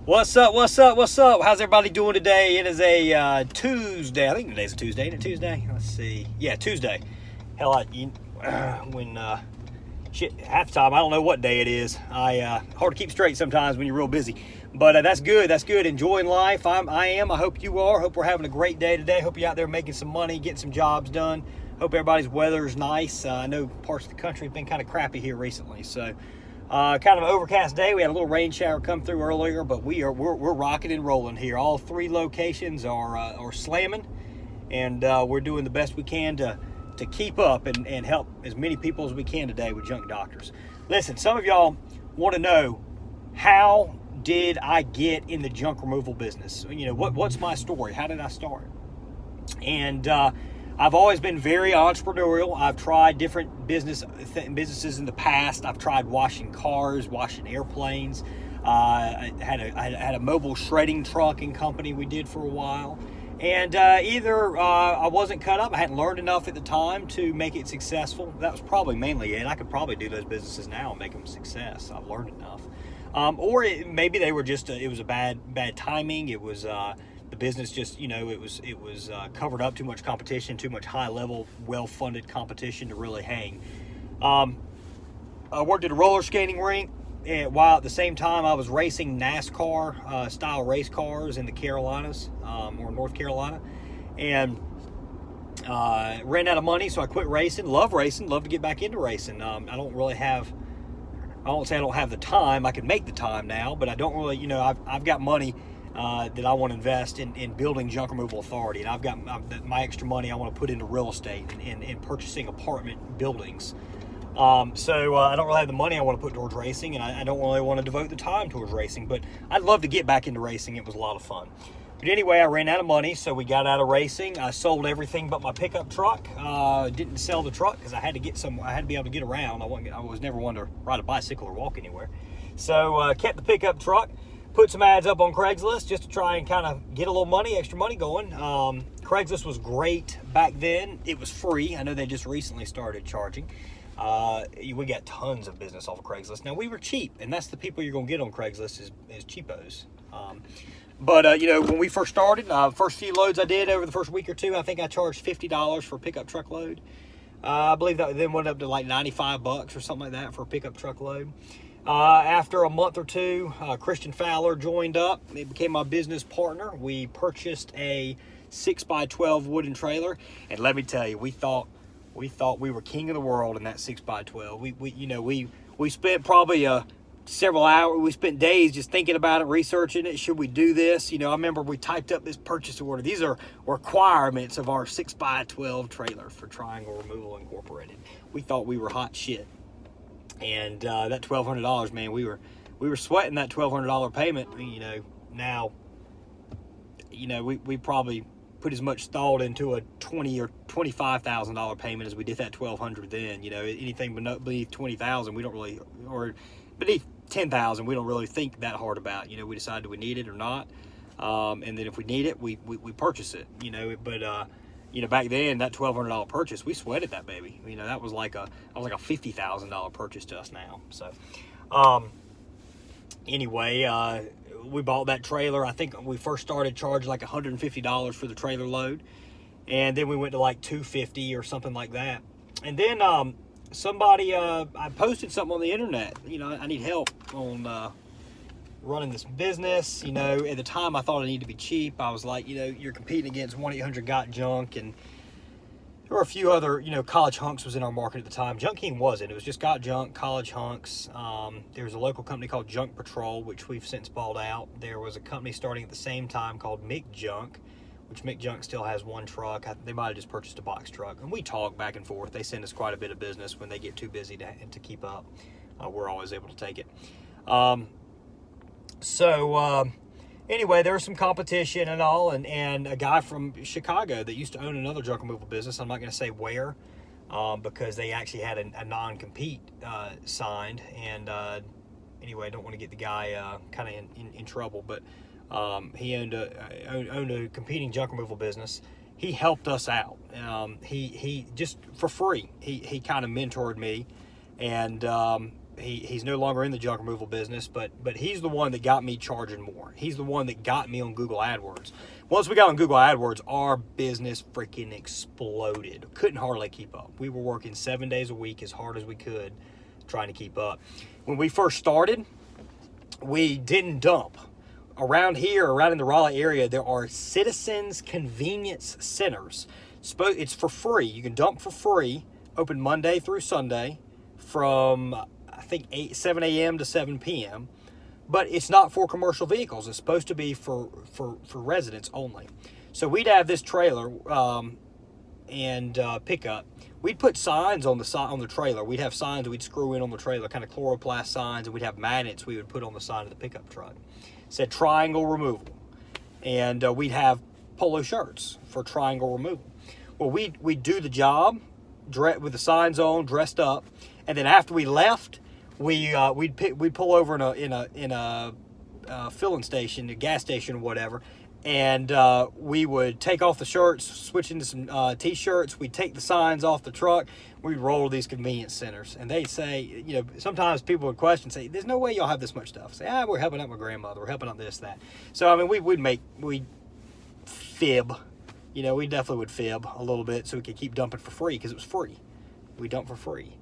What's up? What's up? What's up? How's everybody doing today? It is a Tuesday. I think today's a Tuesday. Isn't it Tuesday? Let's see. Yeah, Tuesday. Hell, when half the time I don't know what day it is. Hard to keep straight sometimes when you're real busy. But that's good. That's good. Enjoying life. I am. I hope you are. Hope we're having a great day today. Hope you're out there making some money, getting some jobs done. Hope everybody's weather's nice. I know parts of the country have been kind of crappy here recently, so. Kind of an overcast day. We had a little rain shower come through earlier, but we're rocking and rolling here. All three locations are slamming, and we're doing the best we can to keep up and help as many people as we can today with Junk Doctors. Listen, some of y'all want to know, how did I get in the junk removal business? You know, what's my story? How did I start? And I've always been very entrepreneurial. I've tried different businesses in the past. I've tried washing cars, washing airplanes. I had a mobile shredding trucking company we did for a while. And either I wasn't cut up, I hadn't learned enough at the time to make it successful. That was probably mainly it. I could probably do those businesses now and make them a success. I've learned enough. Or maybe they were just, it was a bad timing. It was... the business just, it was covered up, too much competition, too much high level, well-funded competition to really hang. I worked at a roller skating rink, and while at the same time I was racing NASCAR style race cars in the Carolinas, or North Carolina, and ran out of money, so I quit racing. Love to get back into racing. I won't say I don't have the time. I can make the time now, but I don't really, I've got money that I want to invest in building Junk Removal Authority, and I've got my extra money I want to put into real estate and purchasing apartment buildings. So I don't really have the money I want to put towards racing, and I don't really want to devote the time towards racing, but I'd love to get back into racing. It was a lot of fun. But anyway, I ran out of money, so we got out of racing. I sold everything but my pickup truck. Didn't sell the truck because I had to be able to get around. I was never one to ride a bicycle or walk anywhere. So kept the pickup truck. Put some ads up on Craigslist just to try and kind of get a little extra money going. Craigslist was great back then. It was free. I know they just recently started charging. We got tons of business off of Craigslist. Now, we were cheap, and that's the people you're going to get on Craigslist is cheapos. But when we first started, first few loads I did over the first week or two, I think I charged $50 for a pickup truck load. I believe that then went up to like $95 or something like that for a pickup truck load. After a month or two, Christian Fowler joined up. He became my business partner. We purchased a 6x12 wooden trailer, and let me tell you, we thought we were king of the world in that 6x12. We spent probably several hours. We spent days just thinking about it, researching it. Should we do this? I remember we typed up this purchase order. These are requirements of our 6x12 trailer for Triangle Removal Incorporated. We thought we were hot shit. And that $1,200, man, we were sweating that $1,200 payment. Now, we probably put as much thought into a $20,000 or $25,000 payment as we did that $1,200 then. Anything beneath $20,000, we don't really, or beneath $10,000, we don't really think that hard about. We decide, do we need it or not? And then if we need it, we purchase it. But back then, that $1,200 purchase, we sweated that baby. That was like a $50,000 purchase to us now. So, anyway, we bought that trailer. I think we first started charging like $150 for the trailer load, and then we went to like $250 or something like that. And then somebody, I posted something on the internet. I need help on running this business. At the time I thought I needed to be cheap. I was like, you're competing against 1-800-GOT-JUNK, and there were a few other, College Hunks was in our market at the time. Junk King wasn't. It was just Got Junk, College Hunks. There was a local company called Junk Patrol, which we've since bought out. There was a company starting at the same time called Mick Junk, which Mick Junk still has one truck. They might have just purchased a box truck, and we talk back and forth. They send us quite a bit of business when they get too busy to keep up. We're always able to take it. Anyway, there was some competition and all, and a guy from Chicago that used to own another junk removal business, I'm not going to say where, because they actually had a non-compete signed, and anyway, I don't want to get the guy kind of in trouble, but he owned a competing junk removal business. He helped us out. He just for free, he kind of mentored me, and he's no longer in the junk removal business, but he's the one that got me charging more. He's the one that got me on Google AdWords. Once we got on Google AdWords, our business freaking exploded. Couldn't hardly keep up. We were working 7 days a week as hard as we could, trying to keep up. When we first started, we didn't dump. Around here, around in the Raleigh area, there are Citizens Convenience Centers. It's for free. You can dump for free, open Monday through Sunday from, I think, 7 a.m. to 7 p.m., but it's not for commercial vehicles. It's supposed to be for residents only. So we'd have this trailer and pickup. We'd put signs on the trailer. We'd have signs that we'd screw in on the trailer, kind of chloroplast signs, and we'd have magnets we would put on the side of the pickup truck. It said triangle removal. And we'd have polo shirts for triangle removal. Well, we'd do the job with the signs on, dressed up, and then after we left, we'd pull over in a filling station, a gas station or whatever, and we would take off the shirts, switch into some t-shirts. We'd take the signs off the truck. We'd roll to these convenience centers, and they'd say, sometimes people would question, say, "There's no way y'all have this much stuff." Say, we're helping out my grandmother. We're helping out this, that. So I mean, we'd fib. We definitely would fib a little bit so we could keep dumping for free because it was free. We dumped for free,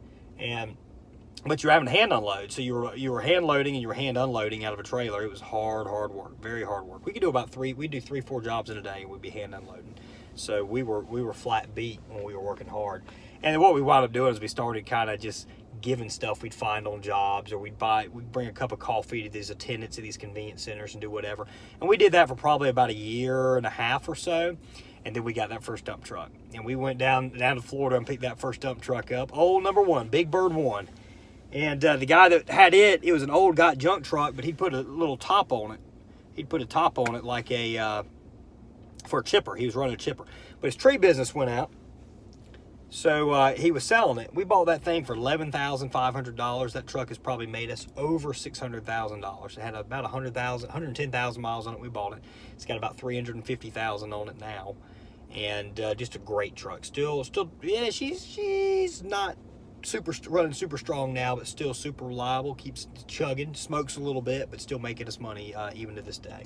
but you're having to hand unload. So you were hand loading and you were hand unloading out of a trailer. It was hard work, very hard work. We could do we'd do 3-4 jobs in a day and we'd be hand unloading. So we were flat beat when we were working hard. And what we wound up doing is we started kind of just giving stuff we'd find on jobs, or we'd bring a cup of coffee to these attendants at these convenience centers and do whatever. And we did that for probably about a year and a half or so. And then we got that first dump truck. And we went down to Florida and picked that first dump truck up. Old number 1, Big Bird 1. And the guy that had it was an old got junk truck, but he put a little top on it. He'd put a top on it like for a chipper. He was running a chipper. But his tree business went out. So he was selling it. We bought that thing for $11,500. That truck has probably made us over $600,000. It had about 110,000 miles on it. We bought it. It's got about 350,000 on it now. And just a great truck. Still, yeah, she's not running super strong now, but still super reliable. Keeps chugging, smokes a little bit, but still making us money even to this day.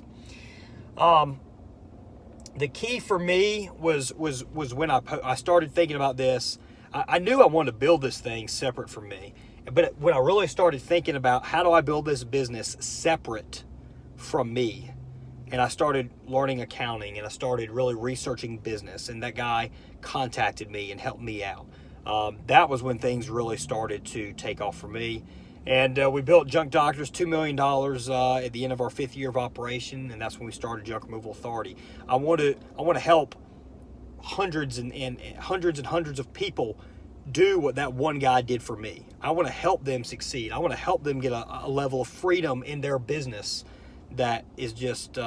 The key for me was when I started thinking about this. I knew I wanted to build this thing separate from me, but when I really started thinking about how do I build this business separate from me, and I started learning accounting and I started really researching business, and that guy contacted me and helped me out. That was when things really started to take off for me. And we built Junk Doctors, $2 million at the end of our 5th year of operation, and that's when we started Junk Removal Authority. I want to help hundreds and hundreds of people do what that one guy did for me. I want to help them succeed. I want to help them get a level of freedom in their business that is just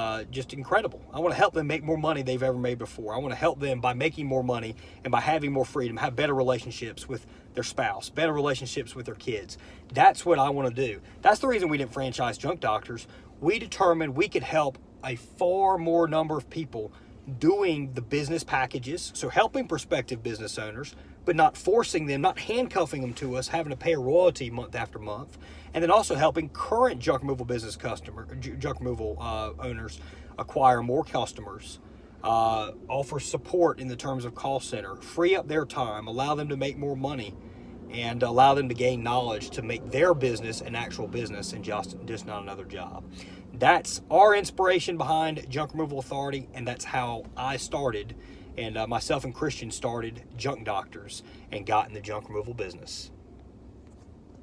incredible. I want to help them make more money they've ever made before. I want to help them by making more money and by having more freedom, have better relationships with their spouse, better relationships with their kids. That's what I want to do. That's the reason we didn't franchise Junk Doctors. We determined we could help a far more number of people doing the business packages, so helping prospective business owners, but not forcing them, not handcuffing them to us, having to pay a royalty month after month, and then also helping current junk removal junk removal owners acquire more customers, offer support in the terms of call center, free up their time, allow them to make more money, and allow them to gain knowledge to make their business an actual business and just not another job. That's our inspiration behind Junk Removal Authority, and that's how I started, and myself and Christian started Junk Doctors and got in the junk removal business.